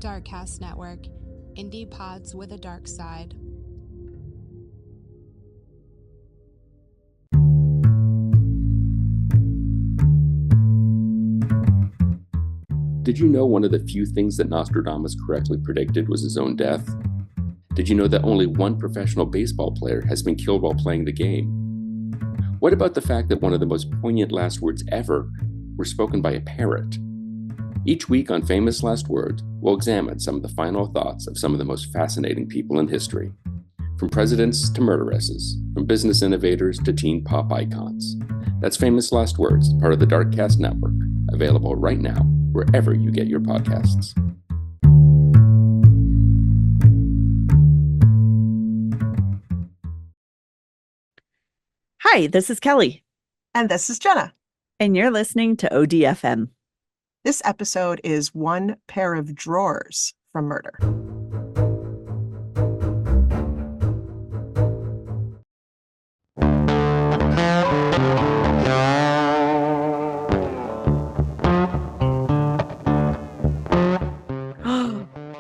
Darkcast Network, indie pods with a dark side. Did you know one of the few things that Nostradamus correctly predicted was his own death? Did you know that only one professional baseball player has been killed while playing the game? What about the fact that one of the most poignant last words ever were spoken by a parrot? Each week on Famous Last Words, we'll examine some of the final thoughts of some of the most fascinating people in history. From presidents to murderesses, from business innovators to teen pop icons. That's Famous Last Words, part of the Darkcast Network, available right now wherever you get your podcasts. Hi, this is Kelly. And this is Jenna. And you're listening to ODFM. This episode is One Pair of Drawers from Murder.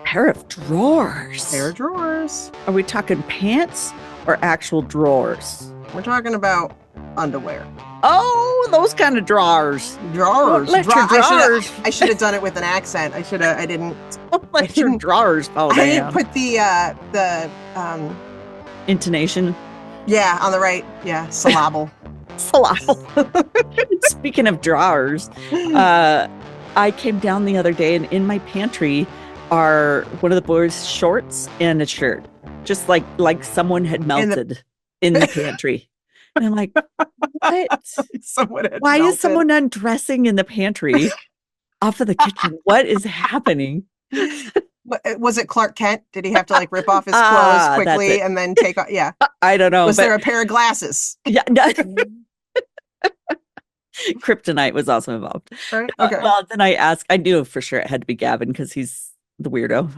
Pair of drawers. Pair of drawers. Are we talking pants or actual drawers? We're talking about underwear. Oh, those kind of drawers. Drawers. Let your drawers. I should have done it with an accent. I didn't. Let your drawers fall down. I didn't put the intonation. Yeah, on the right. Yeah, syllable. Syllable. Speaking of drawers, I came down the other day and in my pantry are one of the boys' shorts and a shirt. Just like someone had melted in the pantry. And I'm like, what? Why is someone undressing in the pantry off of the kitchen? What is happening? Was it Clark Kent? Did he have to rip off his clothes quickly and then take off? Yeah. I don't know. Was there a pair of glasses? Yeah. No. Kryptonite was also involved. Right. Okay. Well, then I knew for sure it had to be Gavin because he's the weirdo.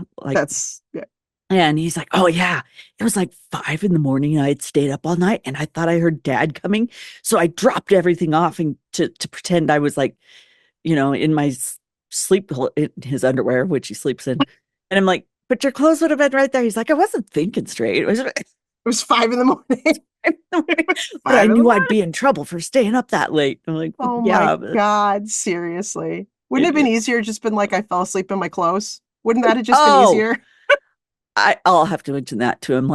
Yeah. And he's like, oh, yeah, it was 5 a.m. I had stayed up all night and I thought I heard Dad coming. So I dropped everything off and to pretend I was in my sleep, in his underwear, which he sleeps in. And I'm like, but your clothes would have been right there. He's like, I wasn't thinking straight. It was 5 a.m. But I knew I'd be in trouble for staying up that late. I'm like, oh yeah, my God, seriously. Wouldn't it have been easier just been I fell asleep in my clothes? Wouldn't that have just been easier? I'll have to mention that to him.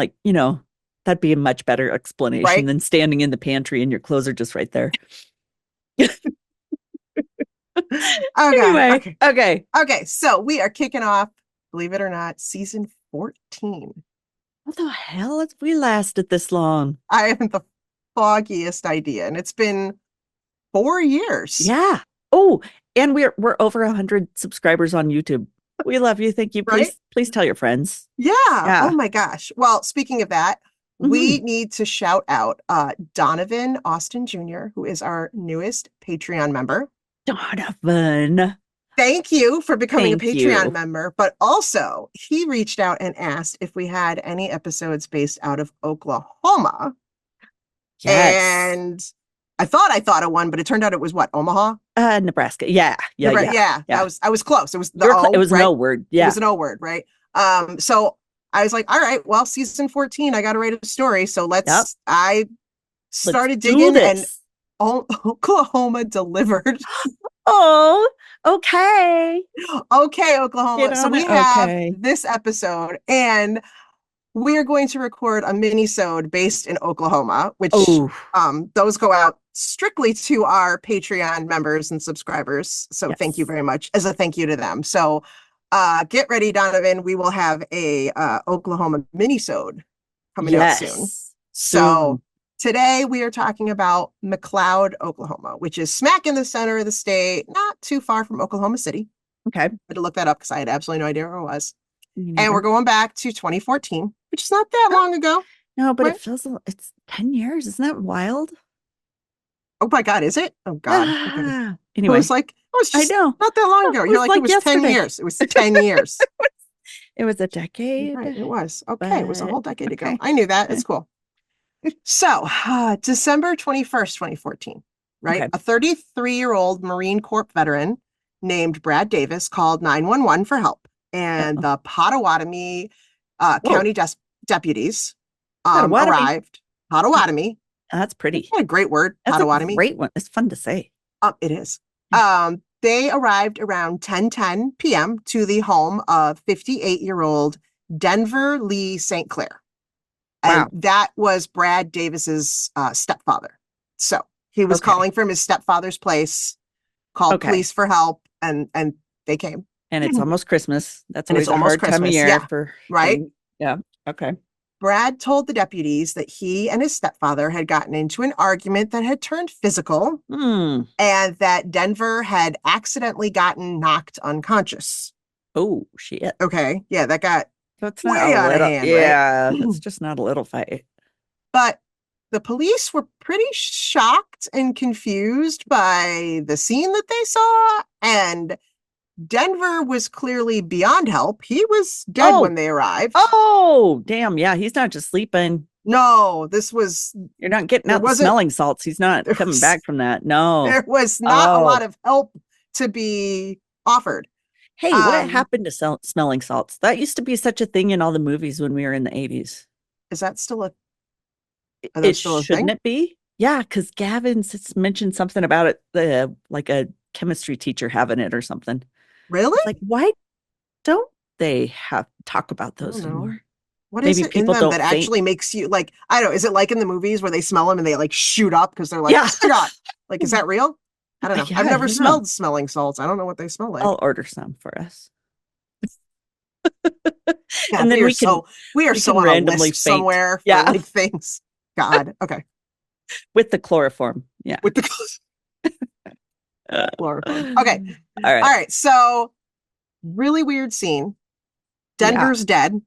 That'd be a much better explanation than standing in the pantry and your clothes are just right there. Okay. So we are kicking off, believe it or not, season 14. What the hell have we lasted this long? I haven't the foggiest idea. And it's been 4 years. Yeah. Oh, and we're over 100 subscribers on YouTube. We love you. Thank you. Please tell your friends. Yeah. Oh my gosh. Well, speaking of that, we need to shout out Donovan Austin Jr., who is our newest Patreon member. Donovan. Thank you for becoming a Patreon member. But also, he reached out and asked if we had any episodes based out of Oklahoma. Yes. And I thought of one, but it turned out it was what? Omaha? Nebraska. Yeah. I was close. It was the O. It was an O word. Yeah. It was an O word, right? So I was like, all right, well, season 14, I got to write a story. So I started digging and Oklahoma delivered. Oh, okay. Okay, Oklahoma. So we have this episode and we are going to record a mini-sode based in Oklahoma, which those go out strictly to our Patreon members and subscribers. So Thank you very much as a thank you to them. So get ready, Donovan. We will have a Oklahoma mini-sode coming out soon. So today we are talking about McLeod, Oklahoma, which is smack in the center of the state, not too far from Oklahoma City. Okay. I had to look that up because I had absolutely no idea where it was. And we're going back to 2014, which is not that long ago. No, but it's 10 years. Isn't that wild? Oh my God, is it? Oh God. Okay. Anyway. It was just I know. not that long ago. You're it was yesterday. 10 years. It was 10 years. It was a decade. Right, it was. Okay. It was a whole decade ago. I knew that. It's cool. So December 21st, 2014, right? Okay. A 33-year-old Marine Corps veteran named Brad Davis called 911 for help. and the Potawatomi County deputies arrived. Potawatomi. That's pretty. What a great word. That's Potawatomi. a great one. It's fun to say. It is. They arrived around 10:10 p.m. to the home of 58-year-old Denver Lee St. Clair. And that was Brad Davis's stepfather. So he was calling from his stepfather's place, called police for help, and they came. And it's almost Christmas. That's always a hard time of year for right. Yeah. Okay. Brad told the deputies that he and his stepfather had gotten into an argument that had turned physical, and that Denver had accidentally gotten knocked unconscious. Oh, shit. Okay. Yeah, that got that's way out of hand. Yeah, right? That's just not a little fight. But the police were pretty shocked and confused by the scene that they saw, and Denver was clearly beyond help. He was dead when they arrived. Oh, damn. Yeah, he's not just sleeping. No, this was... You're not getting out the smelling salts. He's not coming back from that. No. There was not a lot of help to be offered. Hey, what happened to smelling salts? That used to be such a thing in all the movies when we were in the 80s. Is that still a... Shouldn't it be? Yeah, because Gavin's mentioned something about it, like a chemistry teacher having it or something. Really? Like, why don't they talk about those anymore? What is it in them that actually makes you like, I don't know, is it like in the movies where they smell them and they like shoot up because they're like, God. Like, is that real? I don't know. I've never smelled smelling salts. I don't know what they smell like. I'll order some for us. And then we are so randomly somewhere for like things. God. Okay. With the chloroform. Yeah. With the chloroform. Okay. All right. So really weird scene. Denver's dead.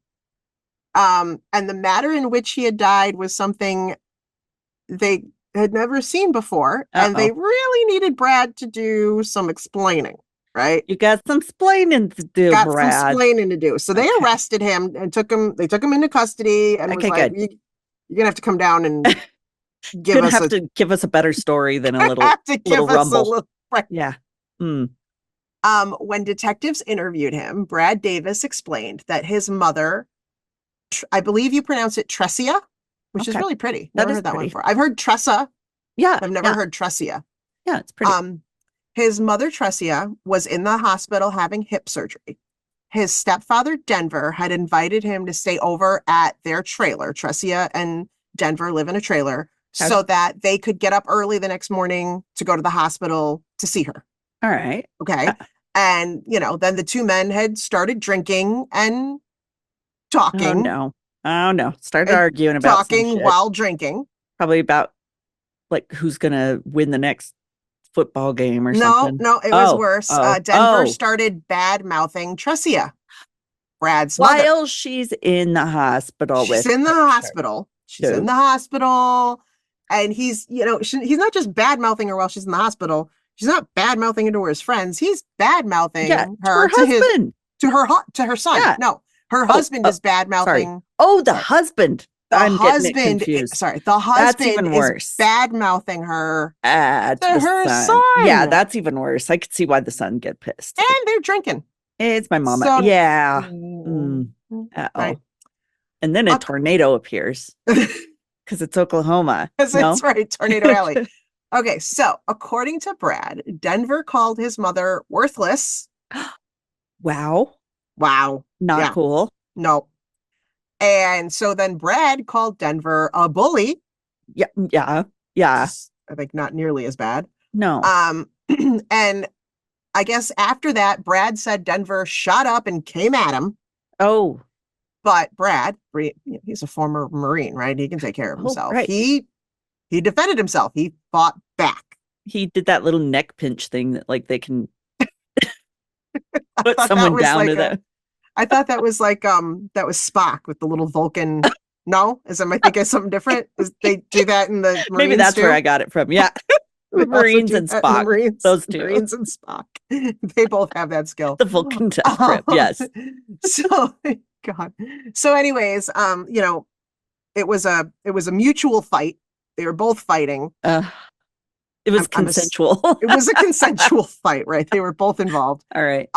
And the manner in which he had died was something they had never seen before. And they really needed Brad to do some explaining, right? You got some explaining to do, Brad. Some explaining to do. So they arrested him and took him into custody and was like, you're going to have to come down and give us a better story than a little rumble. Yeah. When detectives interviewed him, Brad Davis explained that his mother, I believe you pronounce it Tressia, which is really pretty. Never heard that one before. I've heard Tressa. Yeah. I've never heard Tressia. Yeah, it's pretty. His mother, Tressia, was in the hospital having hip surgery. His stepfather, Denver, had invited him to stay over at their trailer. Tressia and Denver live in a trailer so that they could get up early the next morning to go to the hospital to see her. All right. Okay. And, then the two men had started drinking and talking. Oh, no. Started arguing about talking while drinking. Probably about, like, who's going to win the next football game or something. No, it was worse. Denver started bad-mouthing Tressia, Brad's mother. While she's in the hospital. She's in the hospital. She's in the hospital. And he's not just bad-mouthing her while she's in the hospital. She's not bad-mouthing her to his friends. He's bad-mouthing her to husband. To her son. Yeah. No, her husband is bad-mouthing. The husband. I'm husband. The husband is bad-mouthing her to her son. Yeah, that's even worse. I could see why the son get pissed. And they're drinking. It's my mama. Right. And then a tornado appears because it's Oklahoma. That's right, Tornado Alley. Okay, so according to Brad, Denver called his mother worthless. Wow. Not cool. No. And so then Brad called Denver a bully. Yeah. I think not nearly as bad. No. And I guess after that, Brad said Denver shot up and came at him. Oh. But Brad, he's a former Marine, right? He can take care of himself. Right. He defended himself. He fought back. He did that little neck pinch thing that like they can put someone down to that. I thought that was like that was Spock with the little Vulcan. No, am I thinking of something different? They do that in the Marines maybe that's where I got it from. Yeah, the Marines and Spock. Those two, Marines and Spock. They both have that skill. The Vulcan death grip. Yes. So God. So, anyways, it was a mutual fight. They were both fighting. It was consensual. It was a consensual fight, right? They were both involved. All right.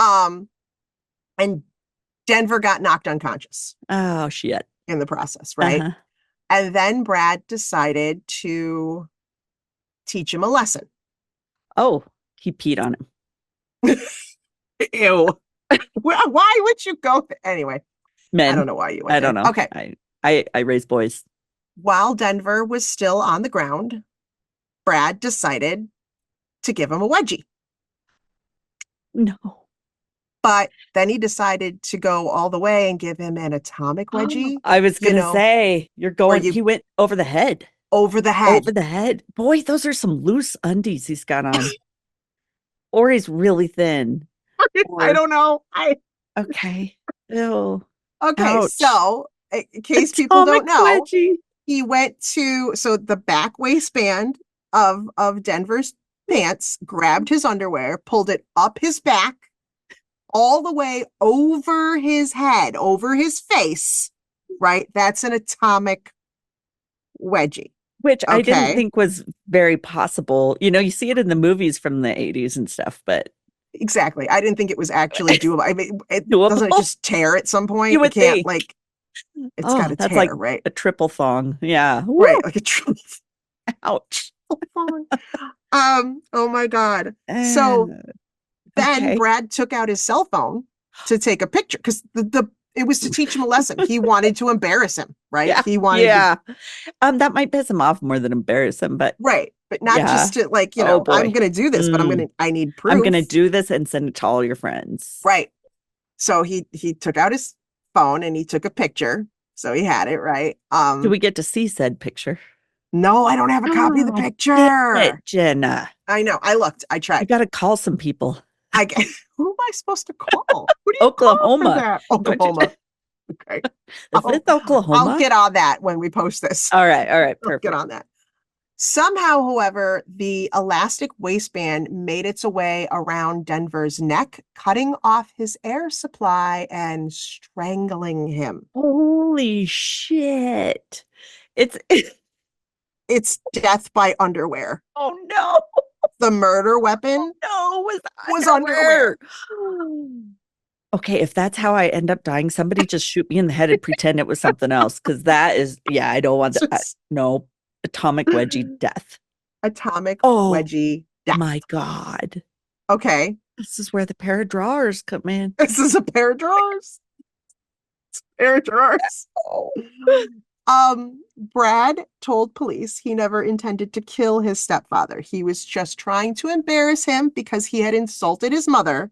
And Denver got knocked unconscious. Oh, shit. In the process, right? Uh-huh. And then Brad decided to teach him a lesson. Oh, he peed on him. Ew. Why would you go anyway? Men. I don't know why you went I don't know. Okay. I raise boys. While Denver was still on the ground, Brad decided to give him a wedgie. No. But then he decided to go all the way and give him an atomic wedgie. I was going to say, he went over the head. Over the head. Over the head. Boy, those are some loose undies he's got on. Or he's really thin. I don't know. Okay. Ew. Okay, Ouch. so in case people don't know, wedgie. He went to the back waistband of Denver's pants, grabbed his underwear, pulled it up his back, all the way over his head, over his face, right? That's an atomic wedgie. Which I didn't think was very possible. You see it in the movies from the 80s and stuff, but. Exactly. I didn't think it was actually doable. I mean, doesn't it just tear at some point? You would think. It's got to tear, like right? A triple thong. Yeah. Right. Like a triple. Ouch. Oh my God. So then Brad took out his cell phone to take a picture because it was to teach him a lesson. He wanted to embarrass him, right? Yeah. He wanted that might piss him off more than embarrass him, but right. But not just to I'm gonna do this, but I need proof. I'm gonna do this and send it to all your friends. Right. So he took out his phone and he took a picture. So he had it, right? Do we get to see said picture? No, I don't have a copy of the picture. Jenna. I know. I looked. I tried. I gotta call some people. Who am I supposed to call? Who do you Oklahoma. Call for that? Oklahoma. Okay. Is this Oklahoma? I'll get on that when we post this. All right. Perfect. I'll get on that. Somehow, however, the elastic waistband made its way around Denver's neck, cutting off his air supply and strangling him. Holy shit. It's death by underwear. Oh no. The murder weapon was underwear. Okay, if that's how I end up dying, somebody just shoot me in the head and pretend it was something else. Because that is, I don't want that. No. Atomic wedgie death. Atomic wedgie death. My God. Okay. This is where the pair of drawers come in. This is a pair of drawers. It's a pair of drawers. Brad told police he never intended to kill his stepfather. He was just trying to embarrass him because he had insulted his mother.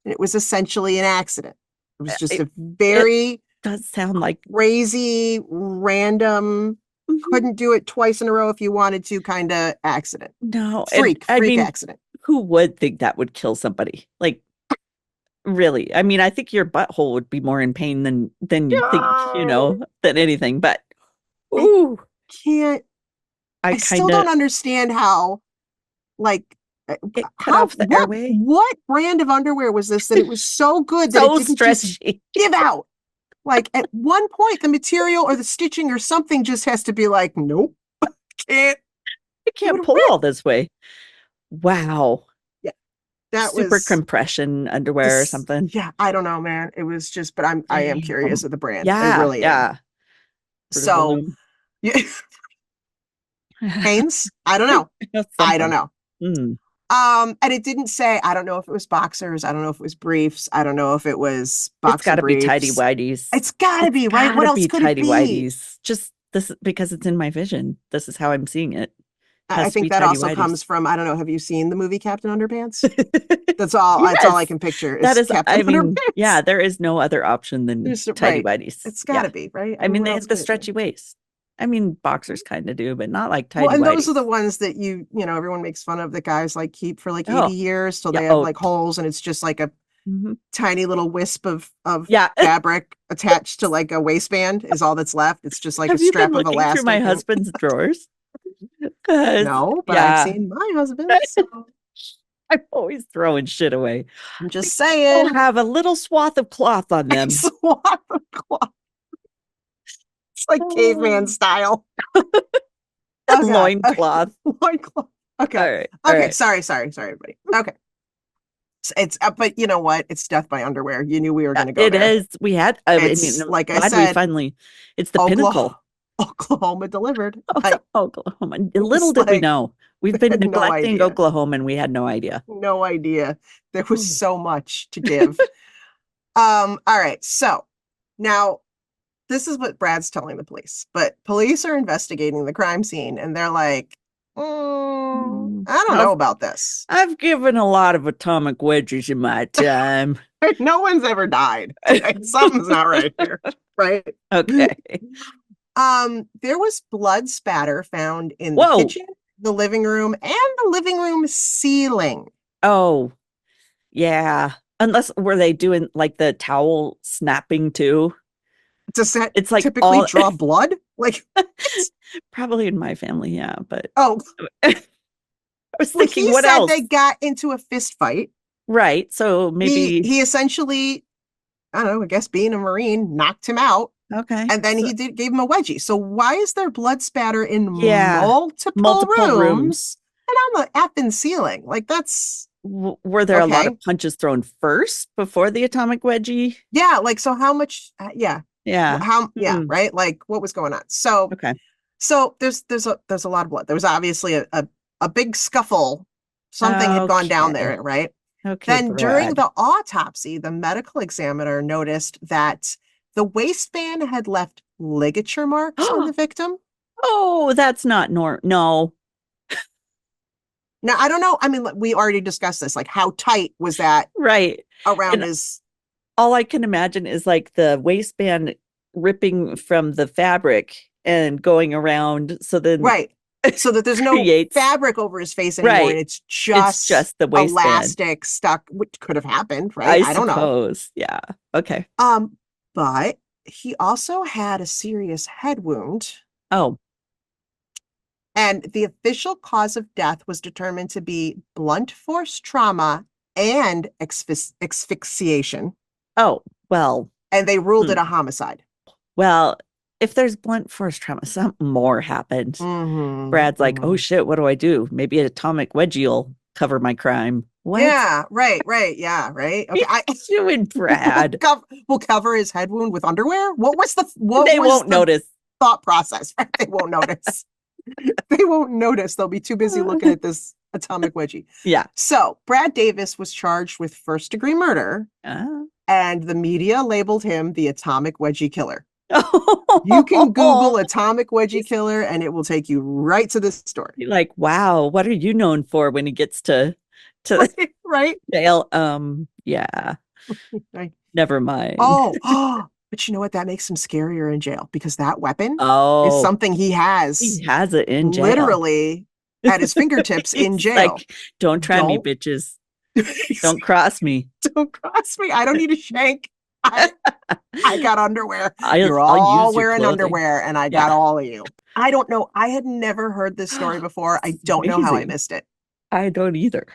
And it was essentially an accident. It was just a very does sound like crazy, random, couldn't do it twice in a row if you wanted to kind of accident. No. Freak accident. Who would think that would kill somebody? Like, really? I mean, I think your butthole would be more in pain than you think, than anything. But, ooh. I still don't understand how, it cut off the airway. What brand of underwear was this that it was so good that it didn't just give out? Like at one point, the material or the stitching or something just has to be like, nope, I can't pull all this way. Wow. Yeah, that was super compression underwear or something. Yeah, I don't know, man. It was just, but I am curious of the brand. Yeah, I really am. So, Hanes, I don't know. I don't know. And it didn't say, I don't know if it was boxers. I don't know if it was briefs. I don't know if it was boxer It's got to be tighty whities. It's got to be, right? What else could it be? Whities. Just this, because it's in my vision. This is how I'm seeing it. I think that also comes from, I don't know, have you seen the movie Captain Underpants? That's all. Yes. That's all I can picture. That is, Captain Underpants. Yeah, there is no other option than tighty whities. It's got to be, right? I mean, they have the stretchy waist. I mean, boxers kind of do, but not like tighty whities. And those are the ones that everyone makes fun of that guys like keep for like 80 years till they have like holes and it's just like a tiny little wisp of fabric attached to like a waistband is all that's left. It's just like a strap of elastic. Through my husband's drawers? No, but I've seen my husband. So. I'm always throwing shit away. I'm just saying. I'll have a little swath of cloth on them. Swath of cloth. It's like caveman style. Loincloth. Loincloth. Okay. All right. Sorry, everybody. Okay. It's but you know what? It's death by underwear. You knew we were going to go It there. is. We had. I mean, Like I glad said, we finally. It's the pinnacle. Oklahoma delivered. Oklahoma. Little did we know. We've been neglecting no Oklahoma, and we had no idea. No idea. There was so much to give. All right. So now this is what Brad's telling the police, but police are investigating the crime scene and they're like, I don't know about this. I've given a lot of atomic wedgies in my time. No one's ever died. Okay? Something's not right here. Right? Okay. There was blood spatter found in the kitchen, the living room, and the living room ceiling. Oh, yeah. Unless were they doing like the towel snapping too? Does that it's like typically draw blood? Like probably in my family, yeah. But I was thinking, what else? They got into a fist fight, right? So maybe he essentially, I don't know. I guess being a Marine knocked him out. Okay, and then gave him a wedgie. So why is there blood spatter in multiple rooms and on the effing ceiling? Like that's. Were there a lot of punches thrown first before the atomic wedgie? Yeah, like so. How much? Yeah. Yeah. Right. Like what was going on? So So there's a lot of blood. There was obviously a big scuffle. Something had gone down there, right? Okay. Then during the autopsy, the medical examiner noticed that the waistband had left ligature marks on the victim. Oh, that's not no. Now, I don't know. I mean, we already discussed this. Like, how tight was that around his... All I can imagine is like the waistband ripping from the fabric and going around. So then... Right. So that there's no fabric over his face anymore. Right. And it's just the waistband. Elastic stuck, which could have happened, right? I don't know. Yeah. Okay. But he also had a serious head wound. Oh. And the official cause of death was determined to be blunt force trauma and asphyxiation. Oh, well. And they ruled it a homicide. Well, if there's blunt force trauma, something more happened. Brad's like, oh shit, what do I do? Maybe an atomic wedgie will cover my crime. What? Yeah, right. Yeah, right. Okay, doing Brad. We'll cover his head wound with underwear. What was they won't notice. Thought process, right? They won't notice. They won't notice. They'll be too busy looking at this atomic wedgie. Yeah. So Brad Davis was charged with first-degree murder, and the media labeled him the atomic wedgie killer. You can Google atomic wedgie killer, and it will take you right to this story. Like, wow, what are you known for when he gets to right jail? Yeah. Right. Never mind. But you know what? That makes him scarier in jail because that weapon is something he has. He has it in jail. Literally at his fingertips in jail. Like, don't try me, bitches. Don't cross me. Don't cross me. I don't need a shank. I got underwear. You're I'll all use your wearing clothing. underwear, and I got all of you. I don't know. I had never heard this story before. I don't know how I missed it. I don't either.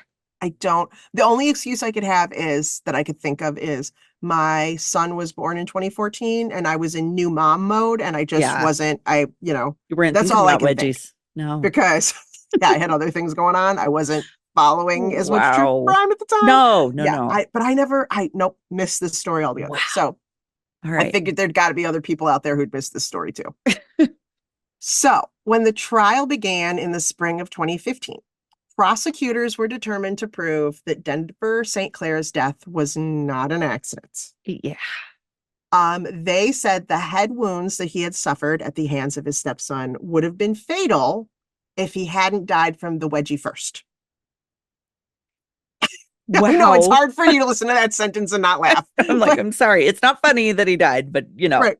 I don't. The only excuse I could have that I could think of is my son was born in 2014 and I was in new mom mode and I just wasn't, you weren't that's all I could wedgies. think. No. Because I had other things going on. I wasn't following as much true crime at the time. No. But I missed this story altogether. Wow. So all right. I figured there'd got to be other people out there who'd missed this story too. So when the trial began in the spring of 2015, prosecutors were determined to prove that Denver St. Clair's death was not an accident. Yeah. They said the head wounds that he had suffered at the hands of his stepson would have been fatal if he hadn't died from the wedgie first. Wow. No, it's hard for you to listen to that sentence and not laugh. I'm like, I'm sorry. It's not funny that he died, but Right.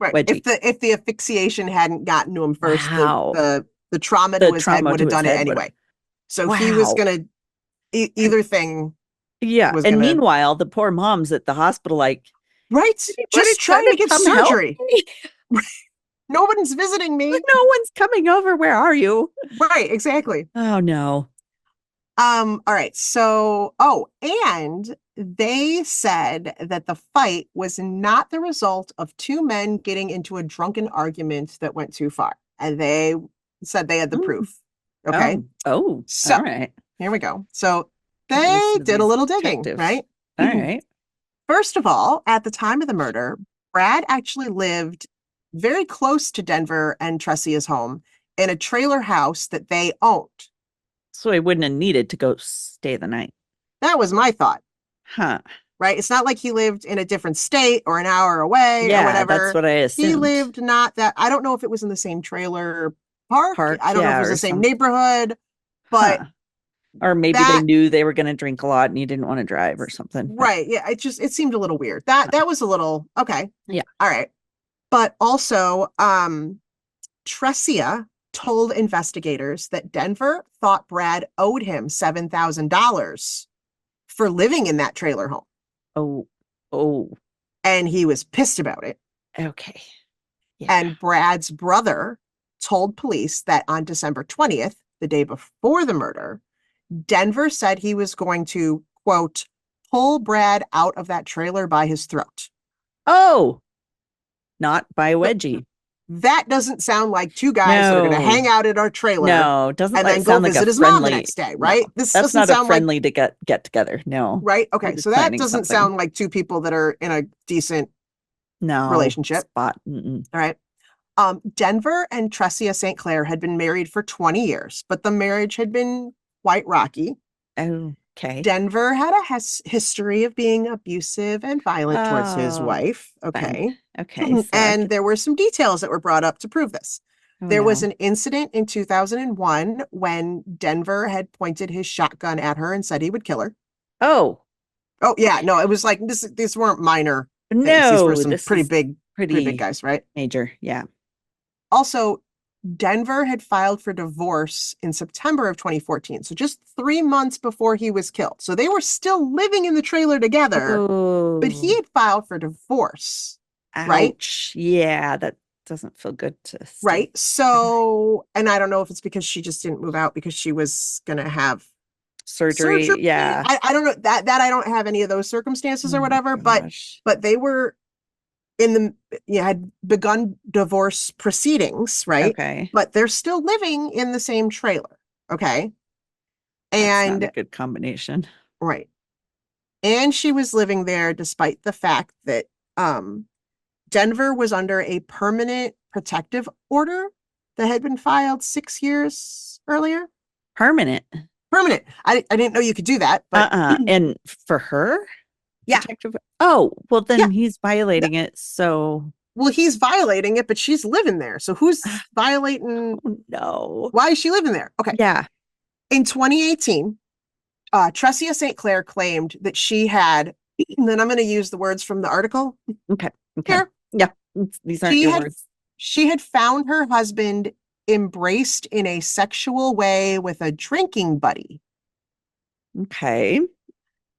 Wedgie. If the asphyxiation hadn't gotten to him first, the trauma to his head would have done it anyway. So he was going to either thing. Yeah. And meanwhile, the poor mom's at the hospital, like, just trying to get surgery. No one's visiting me. No one's coming over. Where are you? Right. Exactly. Oh, no. All right. So, and they said that the fight was not the result of two men getting into a drunken argument that went too far. And they said they had the proof. Okay. So all right. Here we go. So They did a little digging, right? All right. First of all, at the time of the murder, Brad actually lived very close to Denver and Tressia's home in a trailer house that they owned. So he wouldn't have needed to go stay the night. That was my thought. Huh. Right? It's not like he lived in a different state or an hour away or whatever. That's what I assumed. He lived not that, I don't know if it was in the same trailer park. I don't know if it was the same neighborhood, but. Or maybe they knew they were going to drink a lot and you didn't want to drive or something. Right. Yeah. It seemed a little weird. That was a little, okay. Yeah. All right. But also, Tressia told investigators that Denver thought Brad owed him $7,000 for living in that trailer home. Oh. And he was pissed about it. Okay. Yeah. And Brad's brother told police that on December 20th, the day before the murder, Denver said he was going to, quote, pull Brad out of that trailer by his throat. Oh, not by wedgie. That doesn't sound like two guys that are going to hang out at our trailer. No, doesn't and then go visit his mom the next day, right? No, that's not a friendly to get together. No. Right? Okay. So that doesn't sound like two people that are in a decent relationship. Spot. All right. Denver and Tressia St. Clair had been married for 20 years, but the marriage had been quite rocky. Okay. Denver had a history of being abusive and violent towards his wife. Okay. Okay. And there were some details that were brought up to prove this. There was an incident in 2001 when Denver had pointed his shotgun at her and said he would kill her. Oh, yeah. No, it was like these weren't minor things. No, these were some pretty big guys, right? Major. Yeah. Also, Denver had filed for divorce in September of 2014. So just 3 months before he was killed. So they were still living in the trailer together, but he had filed for divorce. Ouch. Right? Yeah, that doesn't feel good to see. Right. So, and I don't know if it's because she just didn't move out because she was going to have surgery. Yeah. I don't know that I don't have any of those circumstances or whatever, but they were had begun divorce proceedings, right? Okay. But they're still living in the same trailer. Okay. And that's not a good combination. Right. And she was living there despite the fact that Denver was under a permanent protective order that had been filed 6 years earlier. Permanent. I didn't know you could do that. But and for her? Yeah. Oh, well, then he's violating it. So. Well, he's violating it, but she's living there. So who's violating? Oh, no. Why is she living there? Okay. Yeah. In 2018, Tressia St. Clair claimed that she had, and then I'm going to use the words from the article. Okay. Here. Yeah. These aren't your words. She had found her husband embraced in a sexual way with a drinking buddy. Okay.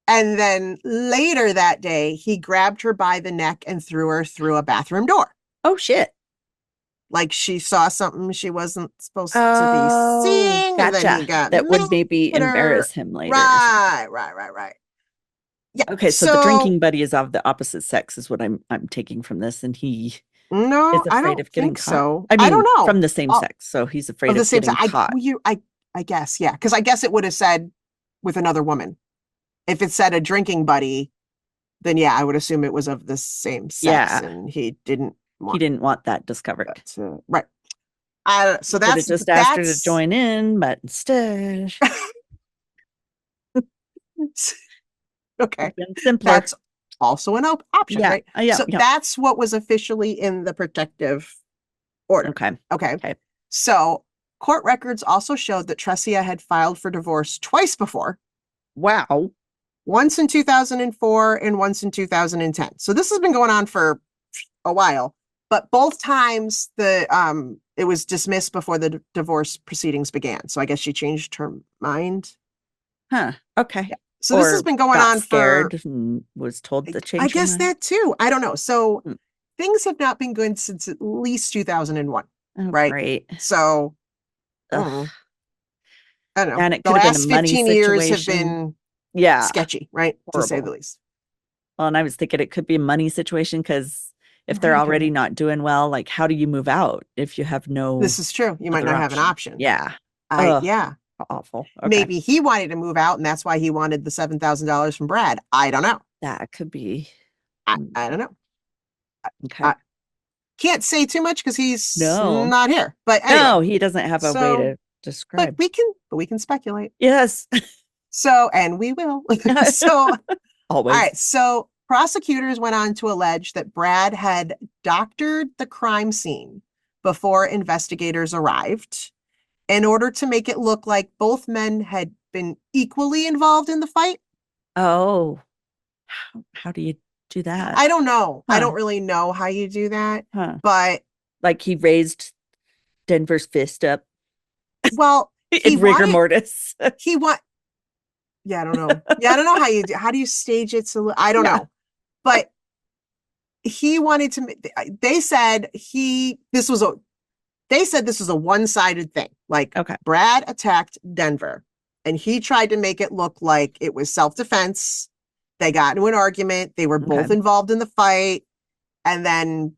And then later that day, he grabbed her by the neck and threw her through a bathroom door. Oh, shit. Like she saw something she wasn't supposed to be seeing. Gotcha. And then he got that would maybe embarrass him later. Right. Yeah. Okay, so the drinking buddy is of the opposite sex is what I'm taking from this. And he is afraid of getting caught. So. I mean, I don't know. From the same sex. So he's afraid of getting caught. I guess, yeah. Because I guess it would have said with another woman. If it said a drinking buddy, then yeah, I would assume it was of the same sex. Yeah. And he didn't want that discovered. Right. So that's just asked her to join in, but instead. Okay. Simpler. That's also an option, right? So that's what was officially in the protective order. Okay. So court records also showed that Tressia had filed for divorce twice before. Wow. Once in 2004 and once in 2010. So this has been going on for a while, but both times it was dismissed before the divorce proceedings began. So I guess she changed her mind. Huh. Okay. Yeah. So this has been going on for and was told to change. I guess that too. I don't know. So things have not been good since at least 2001. Right. Great. So I don't know. And it the last 15 years have been sketchy, right? Horrible. To say the least. Well, and I was thinking it could be a money situation because if they're already not doing well, like how do you move out if you have no? This is true. You might not have an option. Yeah. Yeah. Awful. Okay. Maybe he wanted to move out, and that's why he wanted the $7,000 from Brad. I don't know. That could be. I don't know. Okay. Can't say too much because he's No. not here. But anyway, no, he doesn't have a way to describe. But we can speculate. Yes. So, and we will. So, always. All right. So, prosecutors went on to allege that Brad had doctored the crime scene before investigators arrived in order to make it look like both men had been equally involved in the fight. Oh, how do you do that? I don't know. I don't really know how you do that. But like he raised Denver's fist up. Well, in rigor mortis. Yeah, I don't know. Yeah, I don't know how do you stage it? So I don't know. But he wanted to. They said this was a one-sided thing. Like, Brad attacked Denver, and he tried to make it look like it was self-defense. They got into an argument. They were both involved in the fight, and then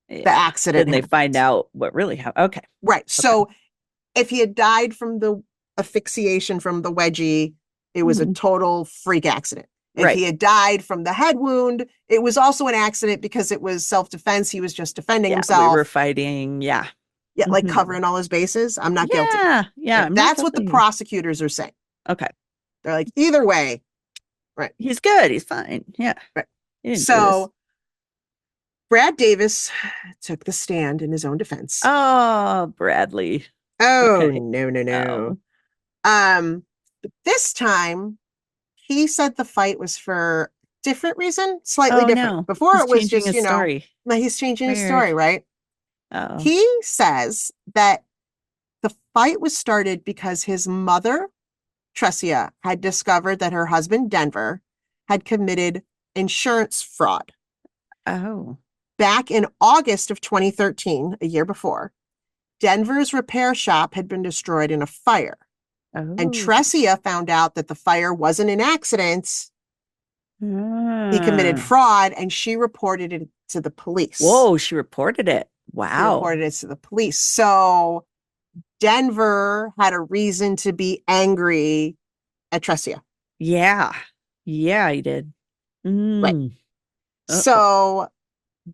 the accident. And they find out what really happened. Okay, right. So, if he had died from the asphyxiation from the wedgie, it was a total freak accident. If he had died from the head wound, it was also an accident because it was self-defense. He was just defending himself. We were fighting. Yeah. Yeah. Like covering all his bases. I'm not guilty. Yeah. That's what the prosecutors are saying. Okay. They're like, either way. Right. He's good. He's fine. Yeah. Right. So Brad Davis took the stand in his own defense. Oh, Bradley. Oh, no. But this time he said the fight was for different reason, slightly different. No. Before it was just, story. He's changing his story, right? Oh. He says that the fight was started because his mother, Tresia, had discovered that her husband, Denver, had committed insurance fraud. Oh. Back in August of 2013, a year before, Denver's repair shop had been destroyed in a fire. Oh. And Tresia found out that the fire wasn't an accident. He committed fraud, and she reported it to the police. Whoa, she reported it. Wow. She reported it to the police. So Denver had a reason to be angry at Tresia. Yeah, he did. Right. So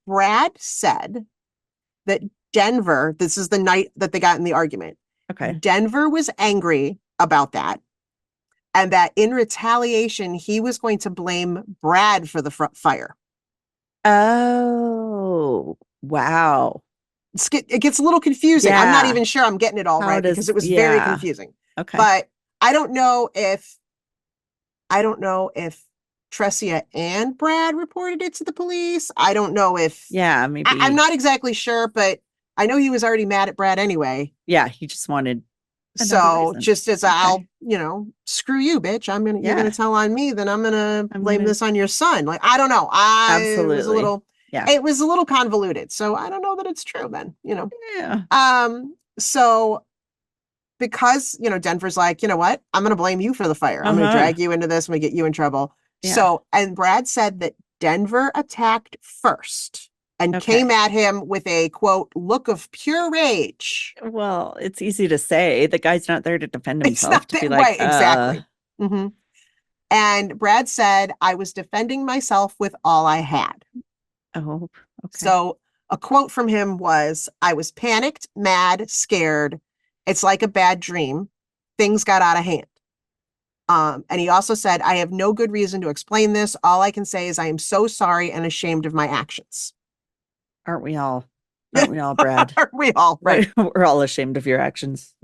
Brad said that Denver, this is the night that they got in the argument. Okay. Denver was angry about that. And that in retaliation, he was going to blame Brad for the fire. Oh, wow. It gets a little confusing. Yeah. I'm not even sure I'm getting it all right because it was very confusing. Okay. But I don't know if Tresia and Brad reported it to the police. I don't know if maybe. I'm not exactly sure, but I know he was already mad at Brad anyway. Yeah, he just wanted. So just as I'll, screw you, bitch. You're gonna tell on me, then I'm gonna blame this on your son. Like, I don't know. Absolutely. It was a little convoluted. So I don't know that it's true then, Yeah. So because, Denver's like, you know what? I'm gonna blame you for the fire. I'm gonna drag you into this. I'm gonna get you in trouble. Yeah. So, and Brad said that Denver attacked first and came at him with a, quote, look of pure rage. Well, it's easy to say. The guy's not there to defend himself. To be like, right, exactly. Mm-hmm. And Brad said, I was defending myself with all I had. Oh, okay. So a quote from him was, I was panicked, mad, scared. It's like a bad dream. Things got out of hand. And he also said, I have no good reason to explain this. All I can say is I am so sorry and ashamed of my actions. Aren't we all? Brad? Aren't we all? Right. We're all ashamed of your actions.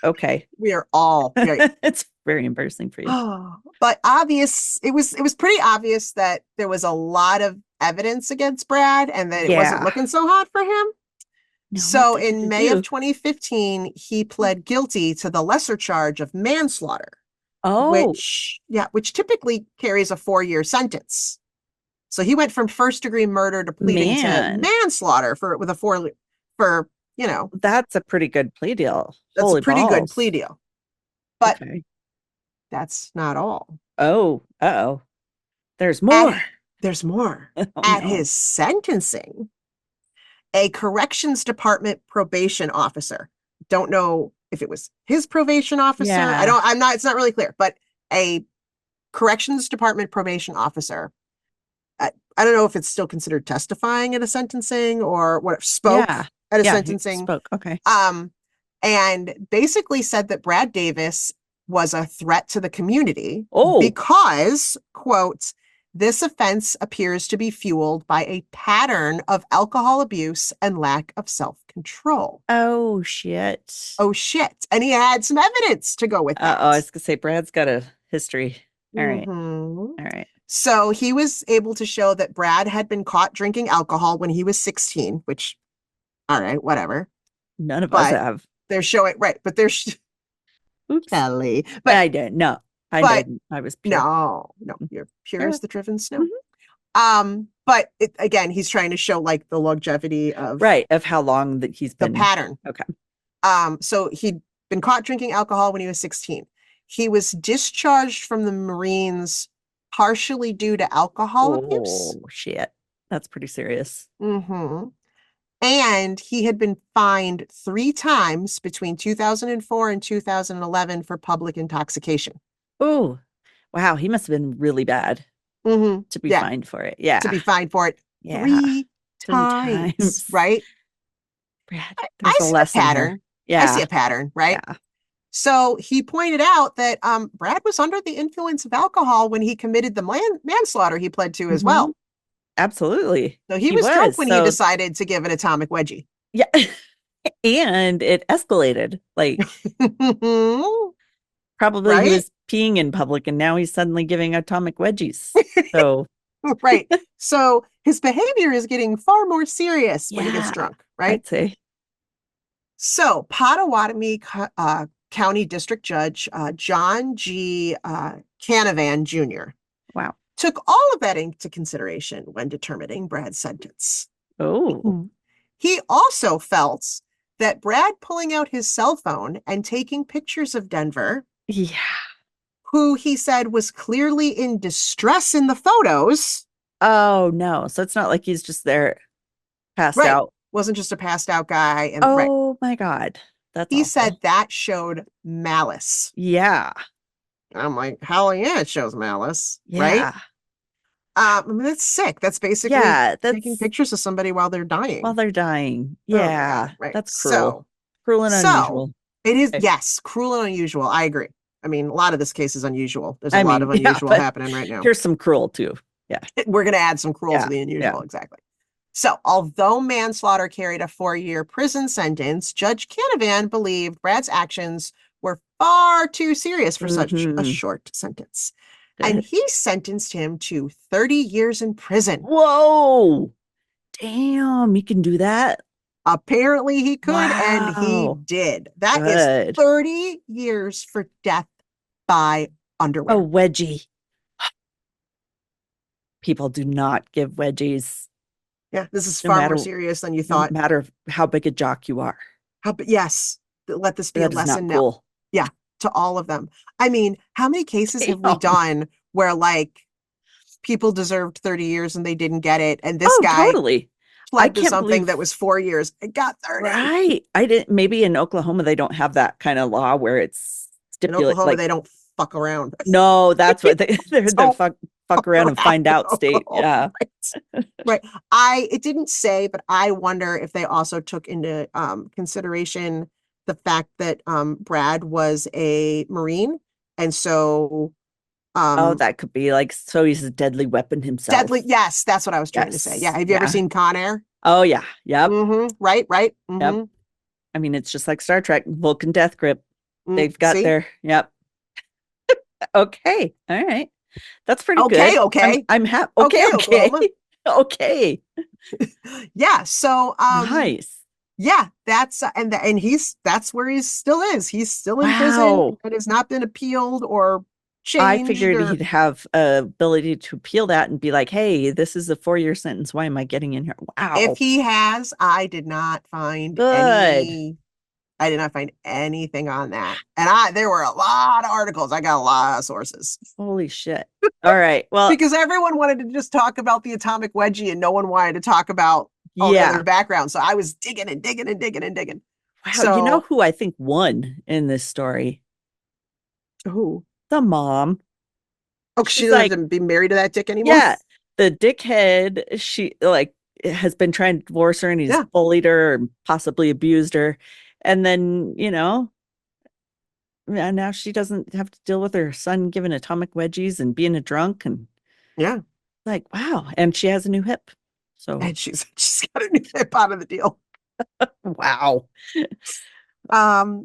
Okay. We are all. Right. It's very embarrassing for you. But it was pretty obvious that there was a lot of evidence against Brad and that it wasn't looking so hot for him. No, so in May of 2015, he pled guilty to the lesser charge of manslaughter. Oh. Which typically carries a 4-year sentence. So he went from first-degree murder to pleading to manslaughter with a 4 for, That's a pretty good plea deal. That's a pretty good plea deal. But that's not all. Oh, uh-oh. There's more. There's more. At his sentencing, a corrections department probation officer, don't know if it was his probation officer. Yeah. It's not really clear, but a corrections department probation officer. I don't know if it's still considered testifying at a sentencing or what, spoke at a sentencing. Spoke. Okay. And basically said that Brad Davis was a threat to the community because, quote, this offense appears to be fueled by a pattern of alcohol abuse and lack of self-control. Oh, shit. And he had some evidence to go with that. I was going to say, Brad's got a history. All right. All right. So he was able to show that Brad had been caught drinking alcohol when he was 16, which, all right, whatever. None of us have. They're showing, right, but they're... Oops. Kelly. But I didn't. No, I didn't. I was pure. No, you're pure as the driven snow. But again, he's trying to show like the longevity of... Right, of how long that he's been... The pattern. Okay. So he'd been caught drinking alcohol when he was 16. He was discharged from the Marines partially due to alcohol abuse. Oh, shit. That's pretty serious. And he had been fined 3 times between 2004 and 2011 for public intoxication. Oh, wow. He must have been really bad to be fined for it. Yeah. To be fined for it 3 times, right? Brad, I see a pattern. Yeah. I see a pattern, right? Yeah. So he pointed out that Brad was under the influence of alcohol when he committed the manslaughter he pled to as well. Absolutely. So he was drunk when he decided to give an atomic wedgie. Yeah. And it escalated. Like, probably he was peeing in public and now he's suddenly giving atomic wedgies. So, right. So his behavior is getting far more serious when he gets drunk, right? I'd say. So Pottawatomie County District Judge John G. Canavan Jr. Wow. Took all of that into consideration when determining Brad's sentence. Oh. He also felt that Brad pulling out his cell phone and taking pictures of Denver, who he said was clearly in distress in the photos. Oh, no. So it's not like he's just there passed out. Wasn't just a passed out guy. And, my God. That's he awful. said that showed malice. Yeah. I'm like, hell yeah, it shows malice. Right? I mean, that's sick. That's basically taking pictures of somebody while they're dying. Yeah. Right. That's cruel. Cruel and unusual. It is, yes, cruel and unusual. I agree. I mean, a lot of this case is unusual. There's a lot of unusual happening right now. Here's some cruel too. Yeah. We're going to add some cruel to the unusual. Yeah. Exactly. So although manslaughter carried a 4-year prison sentence, Judge Canavan believed Brad's actions were far too serious for such a short sentence. And he sentenced him to 30 years in prison. Whoa. Damn, he can do that? Apparently he could, and he did. That is 30 years for death by underwear. A wedgie. People do not give wedgies. Yeah, this is far more serious than you thought. No matter how big a jock you are. Yes, let this be a lesson now. Cool. Yeah, to all of them. I mean, how many cases have we done where like people deserved 30 years and they didn't get it, and this guy pled to something that was 4 years and got 30? Right. I didn't. Maybe in Oklahoma they don't have that kind of law where it's stipulated. In Oklahoma, they don't fuck around. No, that's what they're the fuck around and find out state. Yeah. Right. It didn't say, but I wonder if they also took into consideration the fact that Brad was a Marine. And so that could be like, so he's a deadly weapon himself. Deadly, yes, that's what I was trying to say. Yeah. Have you ever seen Con Air? Oh yeah. Yep. Right. Yep. I mean, it's just like Star Trek, Vulcan death grip. They've got their okay. All right. That's pretty good. Okay. I'm happy. Okay. Yeah. So nice. Yeah, that's and that's where he still is. He's still in prison and has not been appealed or changed. I figured he'd have ability to appeal that and be like, hey, this is a 4-year sentence. Why am I getting in here? Wow. If he has, I did not find anything on that. And there were a lot of articles. I got a lot of sources. Holy shit. All right. Well, because everyone wanted to just talk about the atomic wedgie and no one wanted to talk about all the other background. So I was digging and digging and digging and digging. Wow. So, you know who I think won in this story? Who? The mom. Oh, she doesn't be married to that dick anymore? Yeah. The dickhead, she has been trying to divorce her and he's bullied her and possibly abused her. And then, now she doesn't have to deal with her son giving atomic wedgies and being a drunk. And wow. And she has a new hip. And she's got a new hip out of the deal. Wow.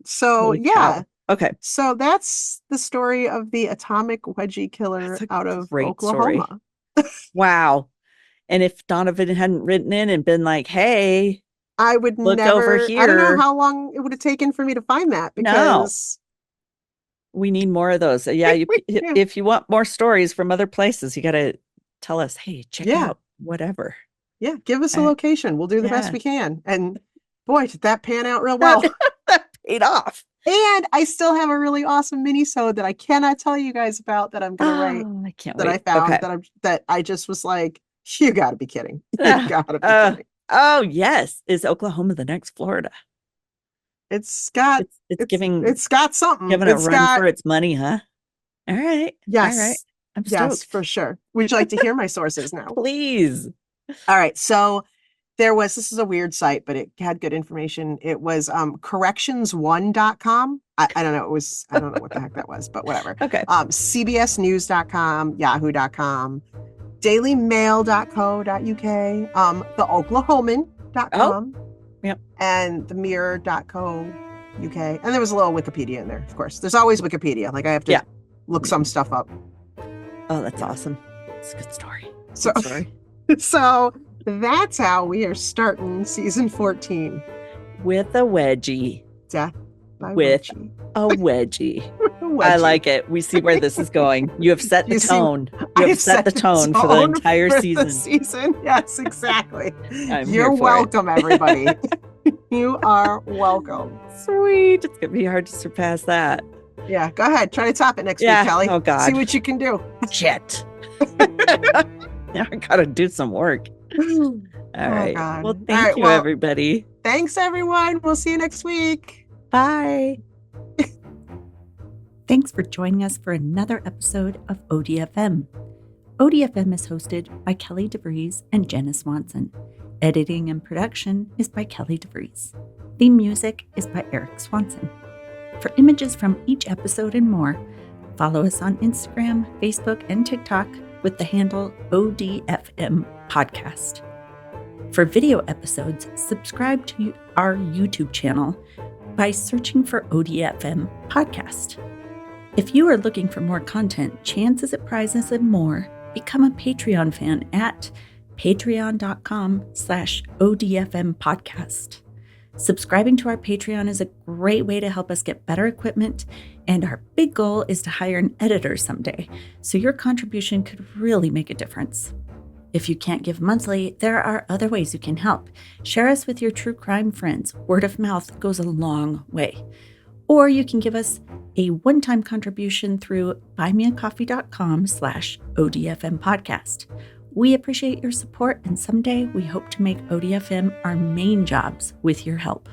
So cow. Okay. So that's the story of the atomic wedgie killer out of Oklahoma. Wow. And if Donovan hadn't written in and been like, hey, I would look never over here. I don't know how long it would have taken for me to find that, because we need more of those. Yeah, if you want more stories from other places, you got to tell us, hey, check out whatever. Yeah, give us a location. We'll do the best we can. And boy, did that pan out real well. That paid off. And I still have a really awesome mini-sode that I cannot tell you guys about that I'm going to write. I can't that wait. I found that I just was like, you got to be kidding. You got to be kidding. Oh, yes. Is Oklahoma the next Florida? It's got something. Giving a run for its money, huh? All right. Yes. All right. I'm stoked. Yes, for sure. Would you like to hear my sources now? Please. All right. So this is a weird site, but it had good information. It was corrections1.com. I don't know. I don't know what the heck that was, but whatever. Okay. cbsnews.com, yahoo.com, dailymail.co.uk, theoklahoman.com, yep, and themirror.co.uk. And there was a little Wikipedia in there, of course. There's always Wikipedia. Like, I have to look some stuff up. Oh, that's awesome. It's a good story. So that's how we are starting season 14. With a wedgie. Death by with wedgie. A wedgie. I like it. We see where this is going. You have set the tone. You have set the tone for the entire season. Yes, exactly. You're welcome, everybody. You are welcome. Sweet. It's going to be hard to surpass that. Yeah, go ahead. Try to top it next week, Kelly. Oh, God. See what you can do. Shit. Now I got to do some work. All right. God. Well, thank you, everybody. Thanks, everyone. We'll see you next week. Bye. Thanks for joining us for another episode of ODFM. ODFM is hosted by Kelly DeVries and Jenna Swanson. Editing and production is by Kelly DeVries. Theme music is by Eric Swanson. For images from each episode and more, follow us on Instagram, Facebook, and TikTok with the handle ODFM Podcast. For video episodes, subscribe to our YouTube channel by searching for ODFM Podcast. If you are looking for more content, chances at prizes and more, become a Patreon fan at patreon.com/ODFM Podcast. Subscribing to our Patreon is a great way to help us get better equipment, and our big goal is to hire an editor someday, so your contribution could really make a difference. If you can't give monthly, there are other ways you can help. Share us with your true crime friends. Word of mouth goes a long way. Or you can give us a one-time contribution through buymeacoffee.com/ODFM podcast. We appreciate your support, and someday we hope to make ODFM our main jobs with your help.